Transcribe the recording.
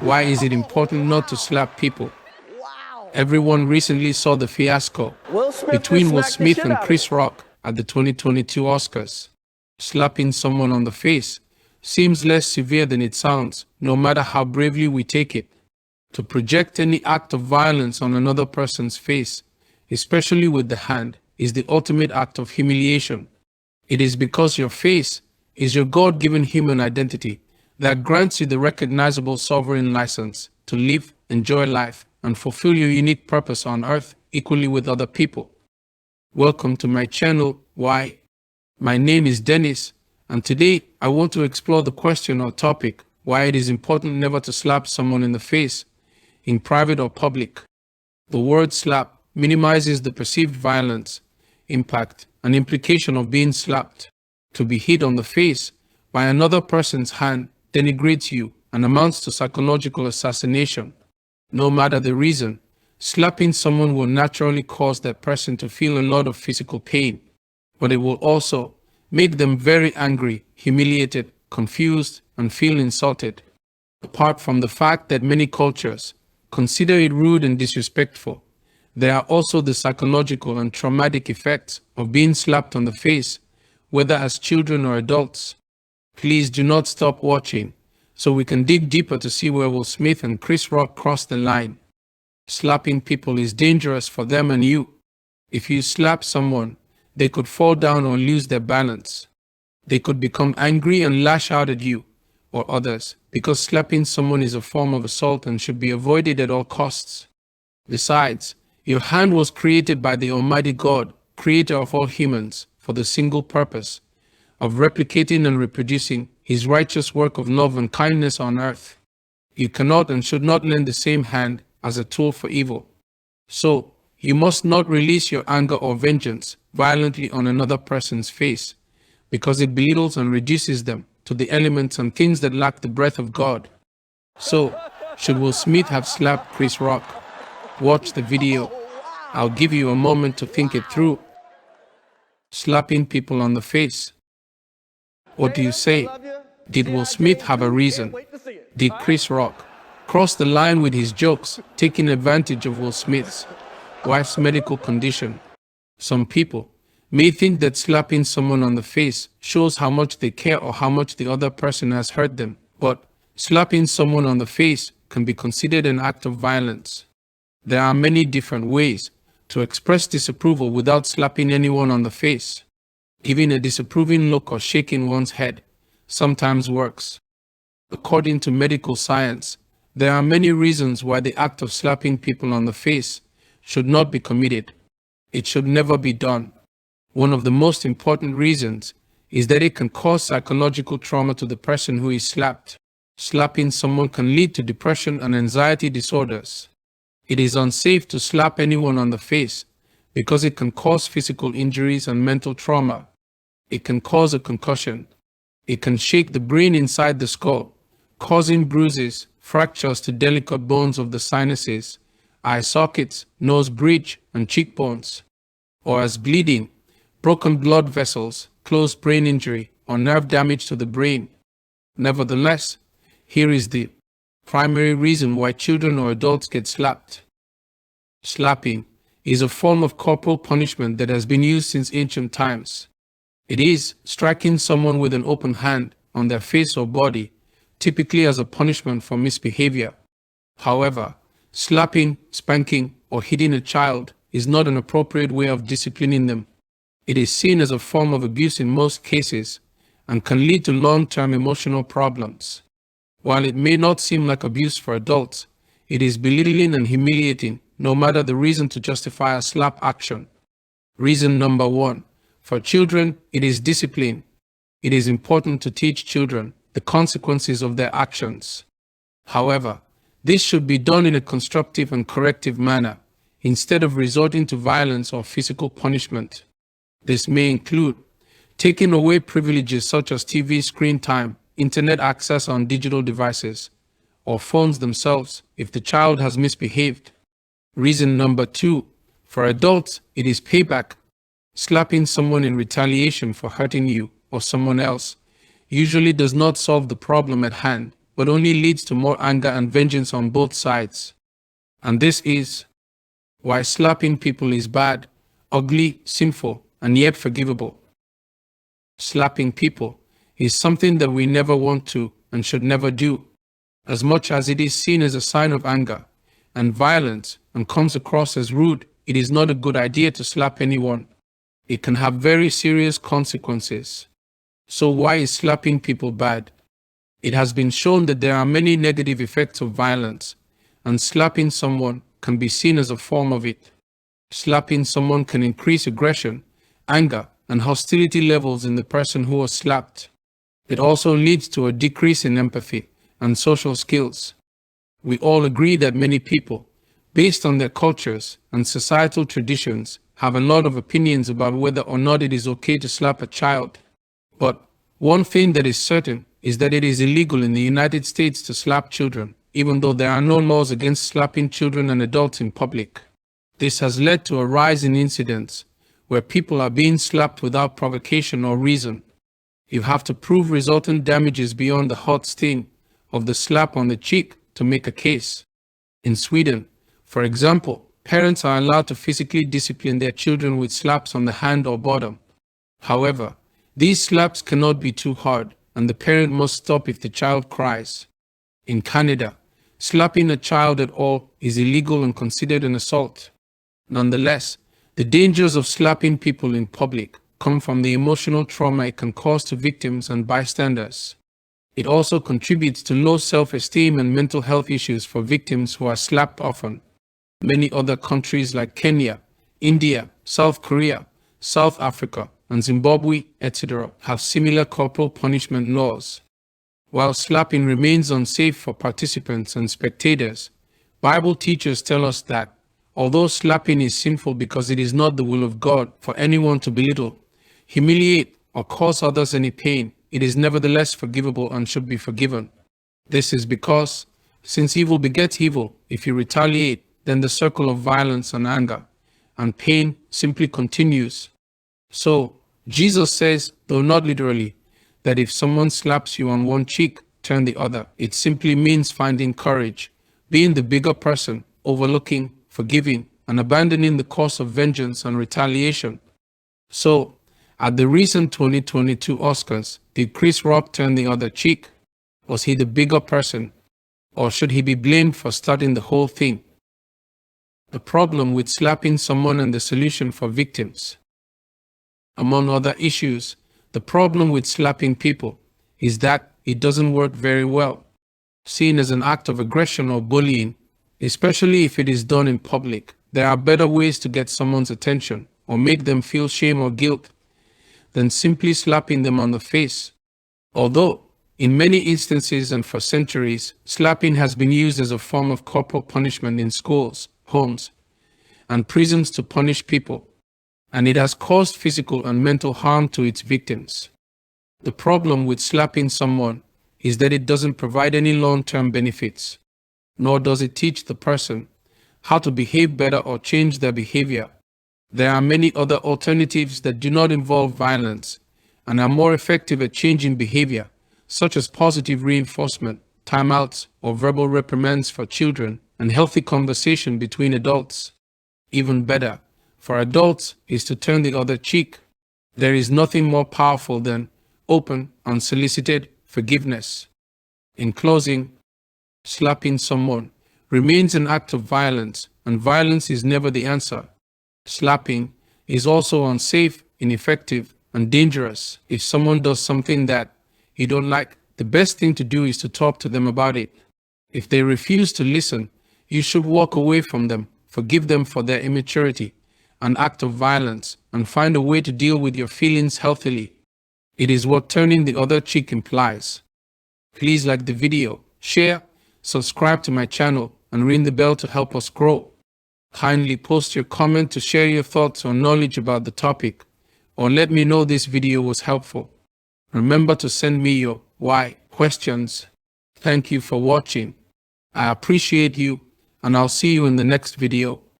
Why is it important not to slap people? Everyone recently saw the fiasco Will Smith between Will smacked the Smith shit and out of Chris him. Rock at the 2022 Oscars. Slapping someone on the face seems less severe than it sounds, no matter how bravely we take it. To project any act of violence on another person's face, especially with the hand, is the ultimate act of humiliation. It is because your face is your God-given human identity that grants you the recognizable sovereign license to live, enjoy life, and fulfill your unique purpose on earth equally with other people. Welcome to my channel, Why? My name is Dennis, and today I want to explore the question or topic why it is important never to slap someone in the face, in private or public. The word slap minimizes the perceived violence, impact, and implication of being slapped. To be hit on the face by another person's hand denigrates you and amounts to psychological assassination. No matter the reason, slapping someone will naturally cause that person to feel a lot of physical pain, but it will also make them very angry, humiliated, confused, and feel insulted. Apart from the fact that many cultures consider it rude and disrespectful, there are also the psychological and traumatic effects of being slapped on the face, whether as children or adults. Please do not stop watching, so we can dig deeper to see where Will Smith and Chris Rock crossed the line. Slapping people is dangerous for them and you. If you slap someone, they could fall down or lose their balance. They could become angry and lash out at you or others, because slapping someone is a form of assault and should be avoided at all costs. Besides, your hand was created by the Almighty God, creator of all humans, for the single purpose of replicating and reproducing His righteous work of love and kindness on earth. You cannot and should not lend the same hand as a tool for evil. So, you must not release your anger or vengeance violently on another person's face, because it belittles and reduces them to the elements and things that lack the breath of God. So, should Will Smith have slapped Chris Rock? Watch the video. I'll give you a moment to think it through. Slapping people on the face. What do you say? Did Will Smith have a reason? Did Chris Rock cross the line with his jokes, taking advantage of Will Smith's wife's medical condition? Some people may think that slapping someone on the face shows how much they care or how much the other person has hurt them, but slapping someone on the face can be considered an act of violence. There are many different ways to express disapproval without slapping anyone on the face. Giving a disapproving look or shaking one's head sometimes works. According to medical science, there are many reasons why the act of slapping people on the face should not be committed. It should never be done. One of the most important reasons is that it can cause psychological trauma to the person who is slapped. Slapping someone can lead to depression and anxiety disorders. It is unsafe to slap anyone on the face because it can cause physical injuries and mental trauma. It can cause a concussion. It can shake the brain inside the skull, causing bruises, fractures to delicate bones of the sinuses, eye sockets, nose bridge, and cheekbones, or as bleeding, broken blood vessels, closed brain injury, or nerve damage to the brain. Nevertheless, here is the primary reason why children or adults get slapped. Slapping is a form of corporal punishment that has been used since ancient times. It is striking someone with an open hand on their face or body, typically as a punishment for misbehavior. However, slapping, spanking, or hitting a child is not an appropriate way of disciplining them. It is seen as a form of abuse in most cases and can lead to long-term emotional problems. While it may not seem like abuse for adults, it is belittling and humiliating, no matter the reason to justify a slap action. Reason number 1. For children, it is discipline. It is important to teach children the consequences of their actions. However, this should be done in a constructive and corrective manner, instead of resorting to violence or physical punishment. This may include taking away privileges such as TV screen time, internet access on digital devices, or phones themselves if the child has misbehaved. Reason number 2. For adults, it is payback. Slapping someone in retaliation for hurting you or someone else usually does not solve the problem at hand but only leads to more anger and vengeance on both sides. And this is why slapping people is bad, ugly, sinful, and yet forgivable. Slapping people is something that we never want to and should never do. As much as it is seen as a sign of anger and violence and comes across as rude, it is not a good idea to slap anyone. It can have very serious consequences. So why is slapping people bad? It has been shown that there are many negative effects of violence, and slapping someone can be seen as a form of it. Slapping someone can increase aggression, anger, and hostility levels in the person who was slapped. It also leads to a decrease in empathy and social skills. We all agree that many people, based on their cultures and societal traditions, have a lot of opinions about whether or not it is okay to slap a child. But one thing that is certain is that it is illegal in the United States to slap children, even though there are no laws against slapping children and adults in public. This has led to a rise in incidents where people are being slapped without provocation or reason. You have to prove resultant damages beyond the hot sting of the slap on the cheek to make a case. In Sweden, for example, parents are allowed to physically discipline their children with slaps on the hand or bottom. However, these slaps cannot be too hard, and the parent must stop if the child cries. In Canada, slapping a child at all is illegal and considered an assault. Nonetheless, the dangers of slapping people in public come from the emotional trauma it can cause to victims and bystanders. It also contributes to low self-esteem and mental health issues for victims who are slapped often. Many other countries like Kenya, India, South Korea, South Africa, and Zimbabwe, etc., have similar corporal punishment laws. While slapping remains unsafe for participants and spectators, Bible teachers tell us that, although slapping is sinful because it is not the will of God for anyone to belittle, humiliate, or cause others any pain, it is nevertheless forgivable and should be forgiven. This is because, since evil begets evil, if you retaliate, then the circle of violence and anger and pain simply continues. So, Jesus says, though not literally, that if someone slaps you on one cheek, turn the other. It simply means finding courage, being the bigger person, overlooking, forgiving, and abandoning the course of vengeance and retaliation. So, at the recent 2022 Oscars, did Chris Rock turn the other cheek? Was he the bigger person? Or should he be blamed for starting the whole thing? The problem with slapping someone and the solution for victims. Among other issues, the problem with slapping people is that it doesn't work very well. Seen as an act of aggression or bullying, especially if it is done in public, there are better ways to get someone's attention or make them feel shame or guilt than simply slapping them on the face. Although, in many instances and for centuries, slapping has been used as a form of corporal punishment in schools, homes, and prisons to punish people, and it has caused physical and mental harm to its victims. The problem with slapping someone is that it doesn't provide any long-term benefits, nor does it teach the person how to behave better or change their behavior. There are many other alternatives that do not involve violence and are more effective at changing behavior, such as positive reinforcement, timeouts, or verbal reprimands for children, and healthy conversation between adults. Even better, for adults, is to turn the other cheek. There is nothing more powerful than open, unsolicited forgiveness. In closing, slapping someone remains an act of violence, and violence is never the answer. Slapping is also unsafe, ineffective, and dangerous. If someone does something that you don't like, the best thing to do is to talk to them about it. If they refuse to listen, you should walk away from them, forgive them for their immaturity, an act of violence, and find a way to deal with your feelings healthily. It is what turning the other cheek implies. Please like the video, share, subscribe to my channel, and ring the bell to help us grow. Kindly post your comment to share your thoughts or knowledge about the topic, or let me know this video was helpful. Remember to send me your why questions. Thank you for watching. I appreciate you, and I'll see you in the next video.